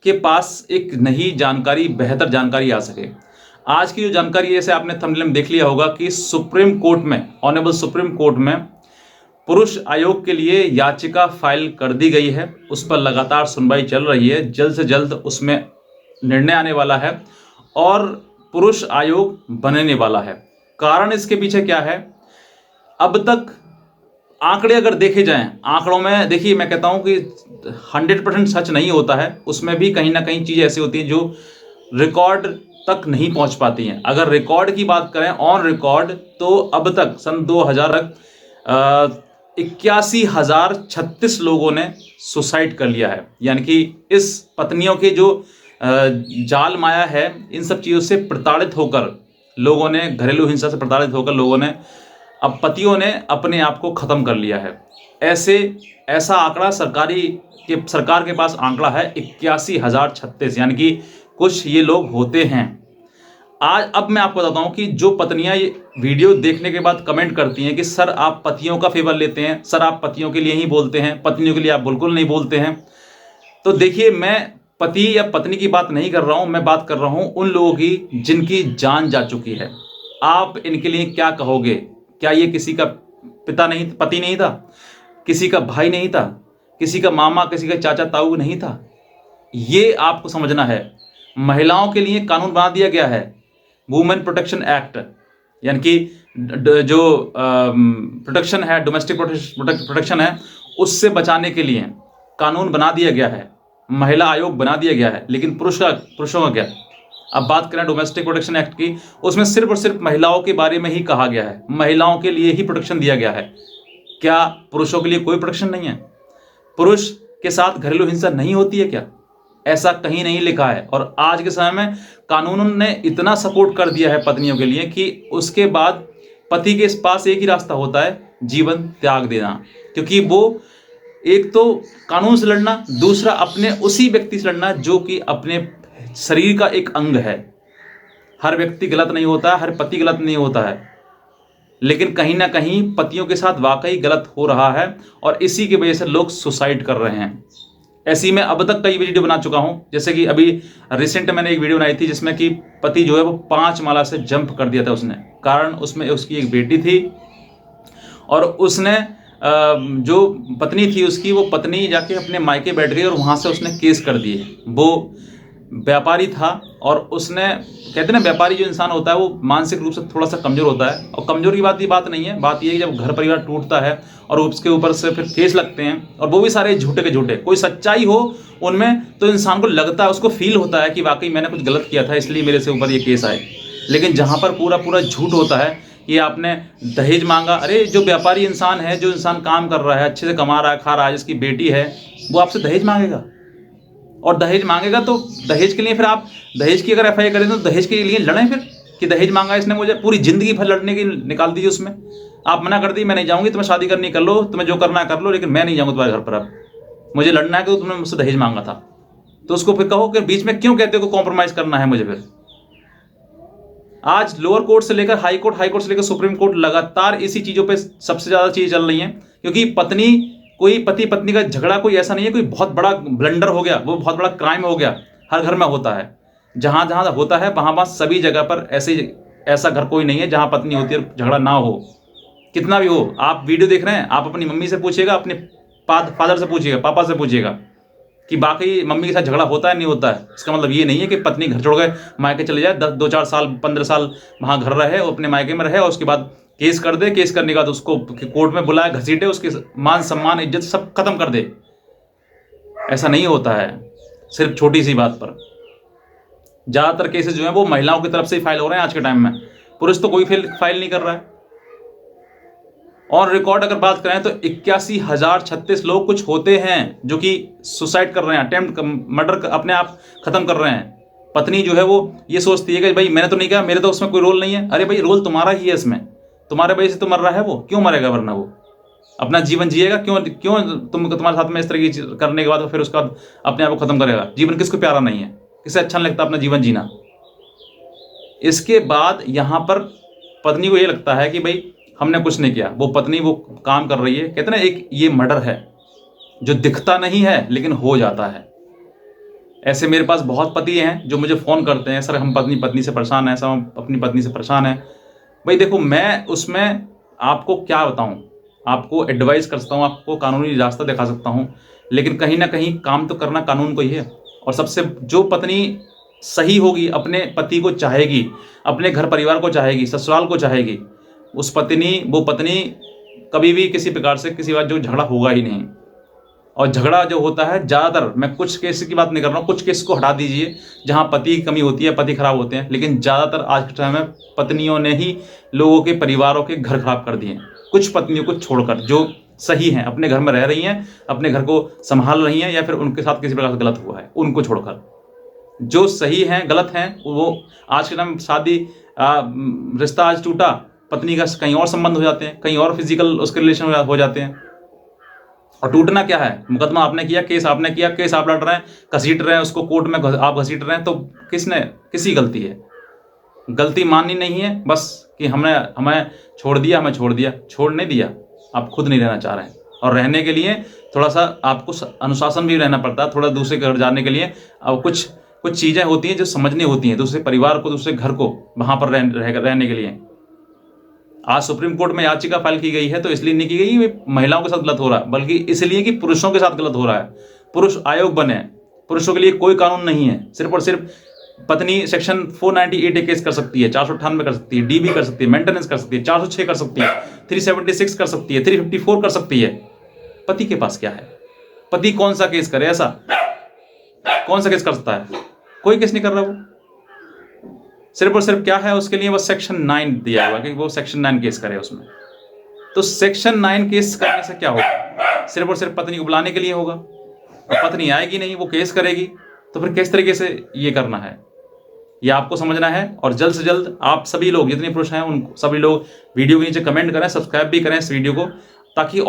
के पास एक नई जानकारी, बेहतर जानकारी आ सके। आज की जो जानकारी है, जैसे आपने थंबनेल में देख लिया होगा कि सुप्रीम कोर्ट में, ऑनरेबल सुप्रीम कोर्ट में पुरुष आयोग के लिए याचिका फाइल कर दी गई है। उस पर लगातार सुनवाई चल रही है। जल्द से जल्द उसमें निर्णय आने वाला है और पुरुष आयोग बनने वाला है। कारण इसके पीछे क्या है? अब तक आंकड़े अगर देखे जाएं, आंकड़ों में देखिए, मैं कहता हूं कि 100% सच नहीं होता है, उसमें भी कहीं ना कहीं चीज़ ऐसी होती है जो रिकॉर्ड तक नहीं पहुंच पाती हैं। अगर रिकॉर्ड की बात करें, ऑन रिकॉर्ड, तो अब तक सन 2000 तक 81,036 लोगों ने सुसाइड कर लिया है। यानी कि इस पत्नियों के जो जाल माया है, इन सब चीज़ों से प्रताड़ित होकर लोगों ने, घरेलू हिंसा से प्रताड़ित होकर लोगों ने, अब पतियों ने अपने आप को ख़त्म कर लिया है। ऐसा आंकड़ा सरकार के पास आंकड़ा है 81,036, यानी कि कुछ ये लोग होते हैं। अब मैं आपको बताता हूँ कि जो पत्नियां ये वीडियो देखने के बाद कमेंट करती हैं कि सर आप पतियों का फेवर लेते हैं, सर आप पतियों के लिए ही बोलते हैं, पत्नियों के लिए आप बिल्कुल नहीं बोलते हैं। तो देखिए, मैं पति या पत्नी की बात नहीं कर रहा हूँ, मैं बात कर रहा हूँ उन लोगों की जिनकी जान जा चुकी है। आप इनके लिए क्या कहोगे? क्या ये किसी का पति नहीं था, किसी का भाई नहीं था, किसी का मामा, किसी का चाचा ताऊ नहीं था? ये आपको समझना है। महिलाओं के लिए कानून बना दिया गया है, वुमेन प्रोटेक्शन एक्ट, यानी कि जो प्रोटेक्शन है, डोमेस्टिक प्रोटेक्शन है, उससे बचाने के लिए कानून बना दिया गया है, महिला आयोग बना दिया गया है। लेकिन पुरुषों का क्या? अब बात करें डोमेस्टिक प्रोटेक्शन एक्ट की, उसमें सिर्फ और सिर्फ महिलाओं के बारे में ही कहा गया है, महिलाओं के लिए ही प्रोटेक्शन दिया गया है। क्या पुरुषों के लिए कोई प्रोटेक्शन नहीं है? पुरुष के साथ घरेलू हिंसा नहीं होती है क्या? ऐसा कहीं नहीं लिखा है। और आज के समय में कानून ने इतना सपोर्ट कर दिया है पत्नियों के लिए कि उसके बाद पति के पास एक ही रास्ता होता है, जीवन त्याग देना। क्योंकि वो एक तो कानून से लड़ना, दूसरा अपने उसी व्यक्ति से लड़ना जो कि अपने शरीर का एक अंग है। हर व्यक्ति गलत नहीं होता है, हर पति गलत नहीं होता है, लेकिन कहीं ना कहीं पतियों के साथ वाकई गलत हो रहा है और इसी की वजह से लोग सुसाइड कर रहे हैं। ऐसी मैं अब तक कई वीडियो बना चुका हूं। जैसे कि अभी रिसेंट मैंने एक वीडियो बनाई थी जिसमें कि पति जो है वो 5 माला से जंप कर दिया था उसने। कारण उसमें उसकी एक बेटी थी और उसने जो पत्नी थी उसकी, वो पत्नी जाके अपने मायके बैठ गई और वहां से उसने केस कर दिए। वो व्यापारी था और उसने, कहते हैं ना, व्यापारी जो इंसान होता है वो मानसिक रूप से थोड़ा सा कमजोर होता है। और कमजोर की बात नहीं है, बात यह है कि जब घर परिवार टूटता है और उसके ऊपर से फिर केस लगते हैं और वो भी सारे झूठे के झूठे, कोई सच्चाई हो उनमें, तो इंसान को लगता है, उसको फील होता है कि वाकई मैंने कुछ गलत किया था इसलिए मेरे से ऊपर ये केस आए। लेकिन जहाँ पर पूरा पूरा झूठ होता है, ये आपने दहेज मांगा, अरे जो व्यापारी इंसान है, जो इंसान काम कर रहा है, अच्छे से कमा रहा है, खा रहा है, जिसकी बेटी है, वो आपसे दहेज मांगेगा। और दहेज मांगेगा तो दहेज के लिए फिर आप दहेज की अगर एफआईआर करें तो दहेज के लिए लड़ें फिर, कि दहेज मांगा इसने मुझे, पूरी जिंदगी भर लड़ने की निकाल दीजिए उसमें। आप मना कर दी, मैं नहीं जाऊंगी, तुम्हें शादी करनी कर लो, तुम्हें जो करना है कर लो, लेकिन मैं नहीं जाऊंगा तुम्हारे घर पर। अब मुझे लड़ना है कि तुमने मुझसे दहेज मांगा था। तो उसको फिर कहो कि बीच में क्यों कहते हो कॉम्प्रोमाइज करना है मुझे। फिर आज लोअर कोर्ट से लेकर हाई कोर्ट से लेकर सुप्रीम कोर्ट लगातार इसी चीजों पे सबसे ज्यादा चीजें चल रही हैं। क्योंकि कोई पति पत्नी का झगड़ा कोई ऐसा नहीं है कोई बहुत बड़ा ब्लंडर हो गया, वो बहुत बड़ा क्राइम हो गया, हर घर में होता है। जहां जहां होता है वहां सभी जगह पर ऐसा घर कोई नहीं है जहां पत्नी होती है और झगड़ा ना हो, कितना भी हो। आप वीडियो देख रहे हैं, आप अपनी मम्मी से पूछिएगा, अपने फादर से पूछिएगा, पापा से पूछिएगा कि बाकी मम्मी के साथ झगड़ा होता है नहीं होता है। इसका मतलब ये नहीं है कि पत्नी घर छोड़ गए मायके चले जाए, 2-4 साल 15 साल वहां घर रहे और अपने मायके में रहे और उसके बाद केस कर दे, केस करने के बाद उसको कोर्ट में बुलाए, घसीटे, उसके मान सम्मान इज्जत सब खत्म कर दे। ऐसा नहीं होता है। सिर्फ छोटी सी बात पर ज्यादातर केसेस जो है वो महिलाओं की तरफ से ही फाइल हो रहे हैं आज के टाइम में, पुरुष तो कोई फाइल नहीं कर रहा है। और रिकॉर्ड अगर बात करें तो 81,036 लोग कुछ होते हैं जो कि सुसाइड कर रहे हैं, अटेम्प्ट मर्डर अपने आप खत्म कर रहे हैं। पत्नी जो है वो ये सोचती है कि भाई मैंने तो नहीं किया, मेरे तो उसमें कोई रोल नहीं है। अरे भाई रोल तुम्हारा ही है इसमें, तुम्हारे वजह से तो मर रहा है वो, क्यों मरेगा? वरना वो अपना जीवन जिएगा क्यों? तुम्हारे साथ में इस तरह की करने के बाद फिर उसका अपने आप को खत्म करेगा? जीवन किसको प्यारा नहीं है? किसे अच्छा नहीं लगता अपना जीवन जीना? इसके बाद यहाँ पर पत्नी को ये लगता है कि भाई हमने कुछ नहीं किया, वो पत्नी वो काम कर रही है। कहते ना, एक ये मर्डर है जो दिखता नहीं है लेकिन हो जाता है। ऐसे मेरे पास बहुत पति हैं जो मुझे फ़ोन करते हैं, सर हम पत्नी से परेशान हैं, सर हम अपनी पत्नी से परेशान हैं। भाई देखो, मैं उसमें आपको क्या बताऊँ, आपको एडवाइस कर सकता हूँ, आपको कानूनी रास्ता दिखा सकता हूँ, लेकिन कहीं न कहीं काम तो करना कानून को ही है। और सबसे जो पत्नी सही होगी, अपने पति को चाहेगी, अपने घर परिवार को चाहेगी, ससुराल को चाहेगी, वो पत्नी कभी भी किसी प्रकार से किसी बात जो झगड़ा होगा ही नहीं। और झगड़ा जो होता है ज़्यादातर, मैं कुछ केस की बात नहीं कर रहा हूँ, कुछ केस को हटा दीजिए जहाँ पति की कमी होती है, पति खराब होते हैं, लेकिन ज़्यादातर आज के टाइम में पत्नियों ने ही लोगों के परिवारों के घर खराब कर दिए हैं। कुछ पत्नियों को छोड़कर जो सही हैं, अपने घर में रह रही हैं, अपने घर को संभाल रही हैं, या फिर उनके साथ किसी प्रकार से गलत हुआ है, उनको छोड़कर जो सही हैं गलत हैं, वो आज के टाइम में शादी रिश्ता आज टूटा, पत्नी का कहीं और संबंध हो जाते हैं, कहीं और फिजिकल उसके रिलेशन हो जाते हैं। और टूटना क्या है, मुकदमा आपने किया, केस आपने किया, केस आप लड़ रहे हैं, घसीट रहे हैं उसको कोर्ट में, आप घसीट रहे हैं, तो किसी गलती है? गलती माननी नहीं है बस कि हमें छोड़ दिया, छोड़ नहीं दिया, आप खुद नहीं रहना चाह रहे हैं। और रहने के लिए थोड़ा सा आपको अनुशासन भी रहना पड़ता है, थोड़ा दूसरे घर जाने के लिए। अब कुछ चीज़ें होती हैं जो समझनी होती हैं, दूसरे परिवार को, दूसरे घर को, वहाँ पर रहने के लिए। आज सुप्रीम कोर्ट में याचिका फाइल की गई है, तो इसलिए नहीं की गई कि महिलाओं के साथ गलत हो रहा है, बल्कि इसलिए कि पुरुषों के साथ गलत हो रहा है। पुरुष आयोग बने, पुरुषों के लिए कोई कानून नहीं है। सिर्फ और सिर्फ पत्नी सेक्शन 498 केस कर सकती है, 498 कर सकती है, डीबी कर सकती है, मेंटेनेंस कर सकती है, 406 कर सकती है, 376 कर सकती है, 354 कर सकती है। पति के पास क्या है? पति कौन सा केस करे? ऐसा कौन सा केस कर सकता है? कोई केस नहीं कर रहा वो। सिर्फ और सिर्फ क्या है उसके लिए, बस सेक्शन 9 दिया हुआ कि वो सेक्शन 9 केस करे उसमें। तो सेक्शन 9 केस करने से क्या होगा? सिर्फ और सिर्फ पत्नी को बुलाने के लिए होगा। पत्नी आएगी नहीं, वो केस करेगी, तो फिर किस तरीके से ये करना है, ये आपको समझना है। और जल्द से जल्द आप सभी लोग, जितने पुरुष हैं, उन सभी लोग वीडियो के नीचे कमेंट करें, सब्सक्राइब भी करें इस वीडियो को, ताकि